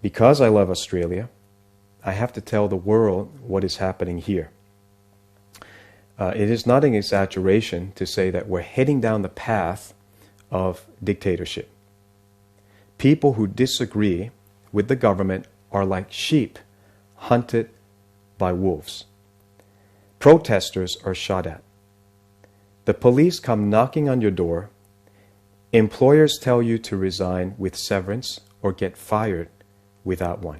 because I love Australia, I have to tell the world what is happening here. It is not an exaggeration to say that we're heading down the path of dictatorship. People who disagree with the government are like sheep hunted by wolves. Protesters are shot at. The police come knocking on your door. Employers tell you to resign with severance or get fired without one.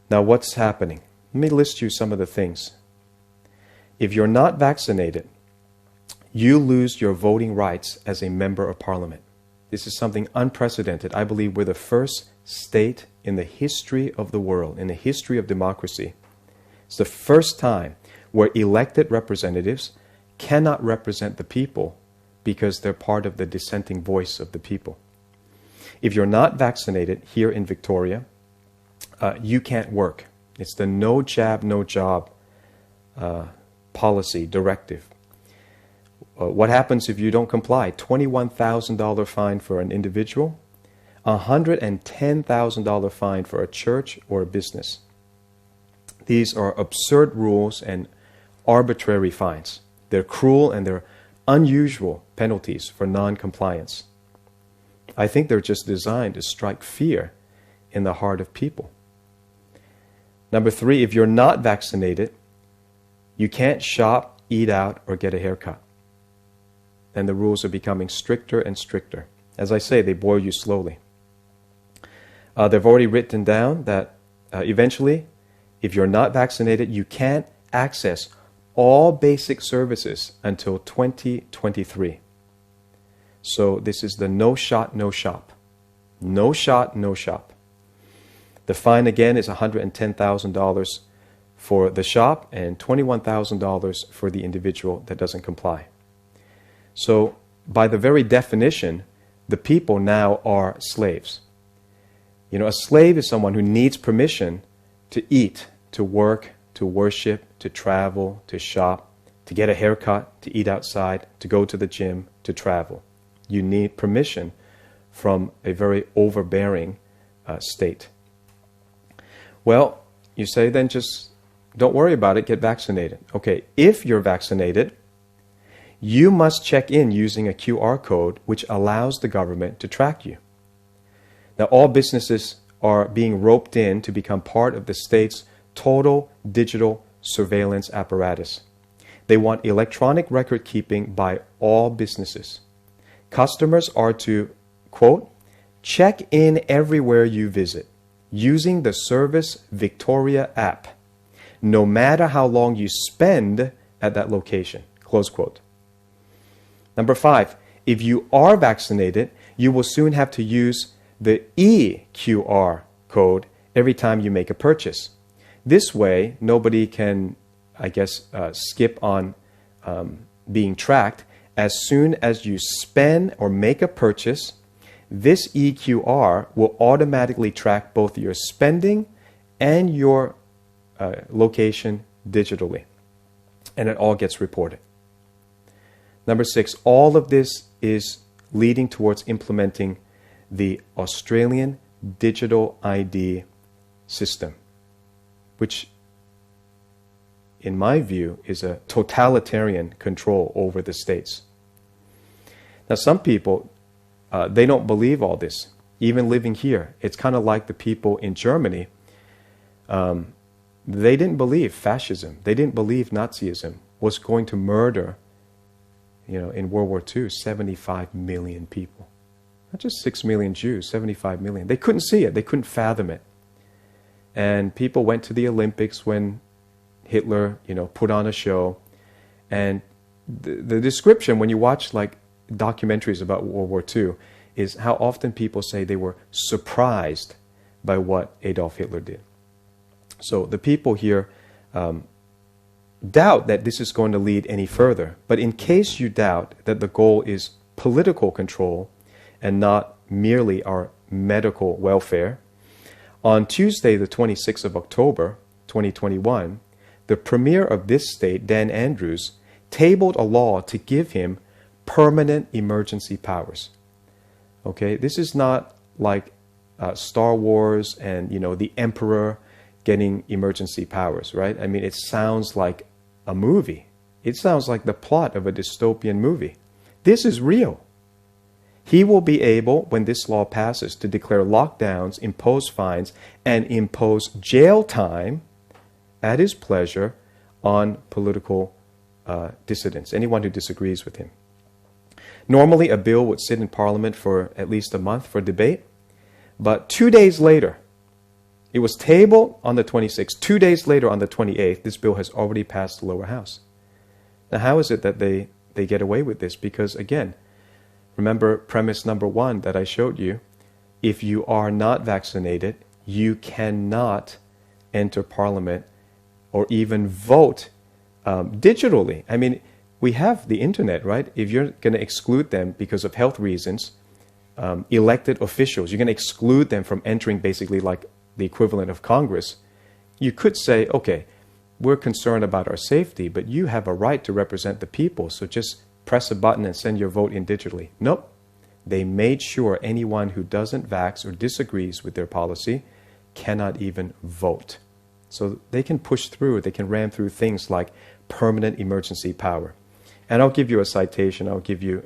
Now, what's happening? Let me list you some of the things. If you're not vaccinated, you lose your voting rights as a member of parliament. This is something unprecedented. I believe we're the first state in the history of the world, in the history of democracy. It's the first time where elected representatives cannot represent the people because they're part of the dissenting voice of the people. If you're not vaccinated here in Victoria, you can't work. It's the no jab, no job policy directive. What happens if you don't comply? $21,000 fine for an individual, $110,000 fine for a church or a business. These are absurd rules and arbitrary fines. They're cruel and they're unusual penalties for non-compliance. I think they're just designed to strike fear in the heart of people. Number 3, if you're not vaccinated, you can't shop, eat out, or get a haircut. And the rules are becoming stricter and stricter. As I say, they boil you slowly. They've already written down that eventually, if you're not vaccinated, you can't access all basic services until 2023. So this is the no shot, no shop. No shot, no shop. The fine again is $110,000 for the shop and $21,000 for the individual that doesn't comply. So by the very definition, the people now are slaves. You know, a slave is someone who needs permission to eat, to work, to worship, to travel, to shop, to get a haircut, to eat outside, to go to the gym, to travel. You need permission from a very overbearing state. Well, you say then just don't worry about it, get vaccinated. Okay, if you're vaccinated, you must check in using a QR code which allows the government to track you. Now, all businesses are being roped in to become part of the state's total digital surveillance apparatus. They want electronic record keeping by all businesses. Customers are to, quote, check in everywhere you visit using the Service Victoria app, no matter how long you spend at that location, close quote. Number 5, if you are vaccinated, you will soon have to use the EQR code every time you make a purchase. This way, nobody can, skip on being tracked. As soon as you spend or make a purchase, this EQR will automatically track both your spending and your location digitally. And it all gets reported. Number 6, all of this is leading towards implementing the Australian digital ID system, which in my view is a totalitarian control over the states. Now some people, they don't believe all this, even living here. It's kind of like the people in Germany. They didn't believe fascism. They didn't believe Nazism was going to murder, in World War II, 75 million people. Not just 6 million Jews, 75 million. They couldn't see it. They couldn't fathom it. And people went to the Olympics when Hitler, put on a show. And the description, when you watch like documentaries about World War II, is how often people say they were surprised by what Adolf Hitler did. So the people here doubt that this is going to lead any further. But in case you doubt that the goal is political control and not merely our medical welfare, on Tuesday, the 26th of October, 2021, the Premier of this state, Dan Andrews, tabled a law to give him permanent emergency powers. Okay, this is not like Star Wars and, the Emperor getting emergency powers, right? I mean, it sounds like a movie. It sounds like the plot of a dystopian movie. This is real. He will be able, when this law passes, to declare lockdowns, impose fines, and impose jail time at his pleasure on political dissidents, anyone who disagrees with him. Normally, a bill would sit in Parliament for at least a month for debate, but 2 days later, it was tabled on the 26th. 2 days later, on the 28th, this bill has already passed the lower house. Now, how is it that they get away with this? Because, again, remember premise number 1 that I showed you. If you are not vaccinated, you cannot enter Parliament or even vote digitally. I mean, we have the internet, right? If you're going to exclude them because of health reasons, elected officials, you're going to exclude them from entering basically like the equivalent of Congress, you could say, okay, we're concerned about our safety, but you have a right to represent the people, so just press a button and send your vote in digitally. Nope. They made sure anyone who doesn't vax or disagrees with their policy cannot even vote. So they can push through, they can ram through things like permanent emergency power. And I'll give you a citation, I'll give you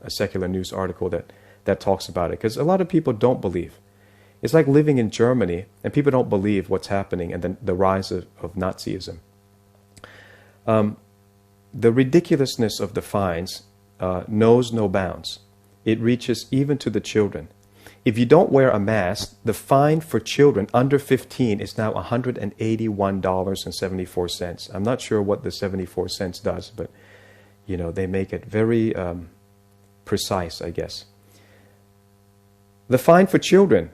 a secular news article that talks about it, because a lot of people don't believe. It's like living in Germany, and people don't believe what's happening and then the rise of Nazism. The ridiculousness of the fines knows no bounds. It reaches even to the children. If you don't wear a mask, the fine for children under 15 is now $181.74. I'm not sure what the 74 cents does, but they make it very precise, I guess. The fine for children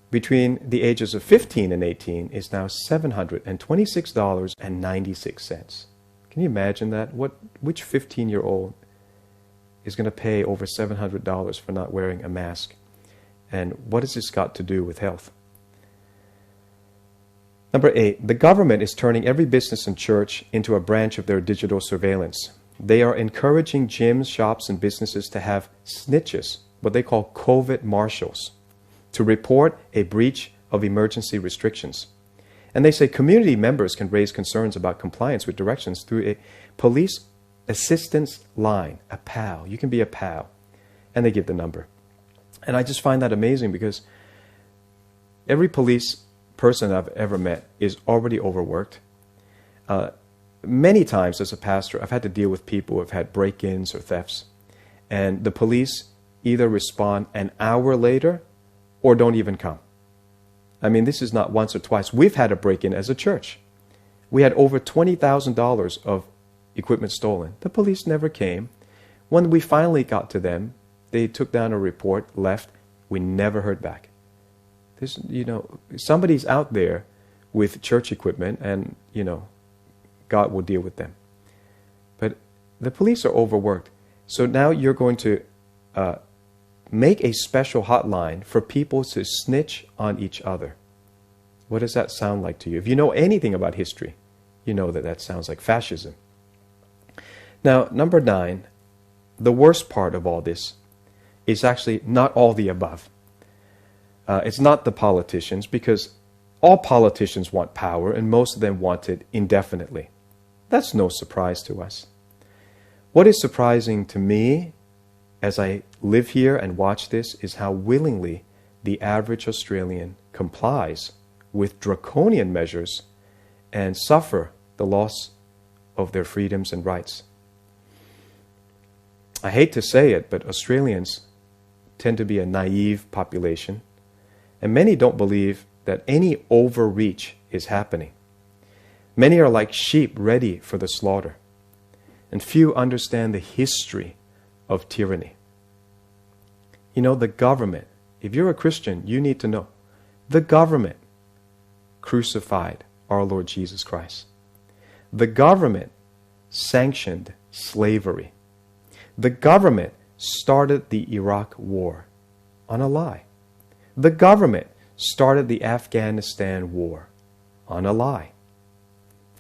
between the ages of 15 and 18 is now $726.96. Can you imagine that? Which 15-year-old is going to pay over $700 for not wearing a mask? And what has this got to do with health? Number 8, the government is turning every business and church into a branch of their digital surveillance. They are encouraging gyms, shops, and businesses to have snitches, what they call COVID marshals, to report a breach of emergency restrictions. And they say community members can raise concerns about compliance with directions through a police assistance line, a PAL. You can be a PAL. And they give the number. And I just find that amazing because every police person I've ever met is already overworked. Many times as a pastor, I've had to deal with people who have had break-ins or thefts. And the police either respond an hour later or don't even come. I mean, this is not once or twice. We've had a break-in as a church. We had over $20,000 of equipment stolen. The police never came. When we finally got to them, they took down a report, left. We never heard back. This, somebody's out there with church equipment and, God will deal with them. But the police are overworked. So now you're going to make a special hotline for people to snitch on each other. What does that sound like to you? If you know anything about history, you know that sounds like fascism. Now, number 9, the worst part of all this is actually not all the above. It's not the politicians, because all politicians want power and most of them want it indefinitely. That's no surprise to us. What is surprising to me as I live here and watch this is how willingly the average Australian complies with draconian measures and suffer the loss of their freedoms and rights. I hate to say it, but Australians tend to be a naive population, and many don't believe that any overreach is happening. Many are like sheep ready for the slaughter, and few understand the history of tyranny. The government, if you're a Christian, you need to know, the government crucified our Lord Jesus Christ. The government sanctioned slavery. The government started the Iraq War on a lie. The government started the Afghanistan War on a lie.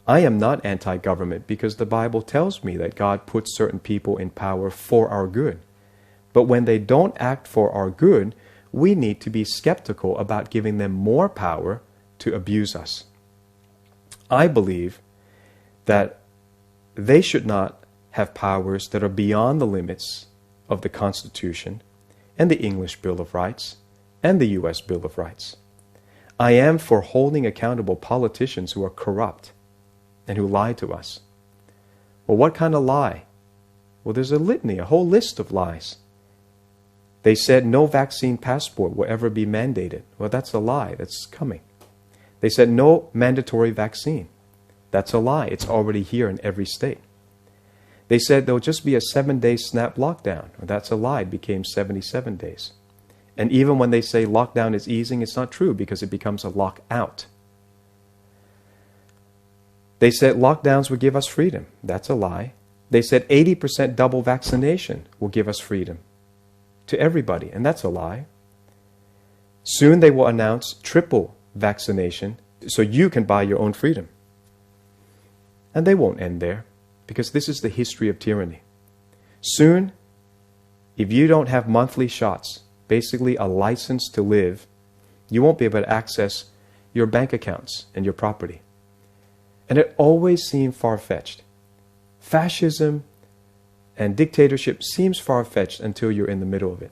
I am not anti-government because the Bible tells me that God puts certain people in power for our good. But when they don't act for our good, we need to be skeptical about giving them more power to abuse us. I believe that they should not have powers that are beyond the limits of the Constitution and the English Bill of Rights and the U.S. Bill of Rights. I am for holding accountable politicians who are corrupt and who lie to us. Well, what kind of lie? Well, there's a litany, a whole list of lies. They said no vaccine passport will ever be mandated. Well, that's a lie. That's coming. They said no mandatory vaccine. That's a lie. It's already here in every state. They said there'll just be a 7-day snap lockdown. Well, that's a lie. It became 77 days. And even when they say lockdown is easing, it's not true because it becomes a lockout. They said lockdowns would give us freedom. That's a lie. They said 80% double vaccination will give us freedom to everybody, and that's a lie. Soon they will announce triple vaccination so you can buy your own freedom. And they won't end there because this is the history of tyranny. Soon, if you don't have monthly shots, basically a license to live, you won't be able to access your bank accounts and your property. And it always seemed far-fetched. Fascism and dictatorship seems far-fetched until you're in the middle of it.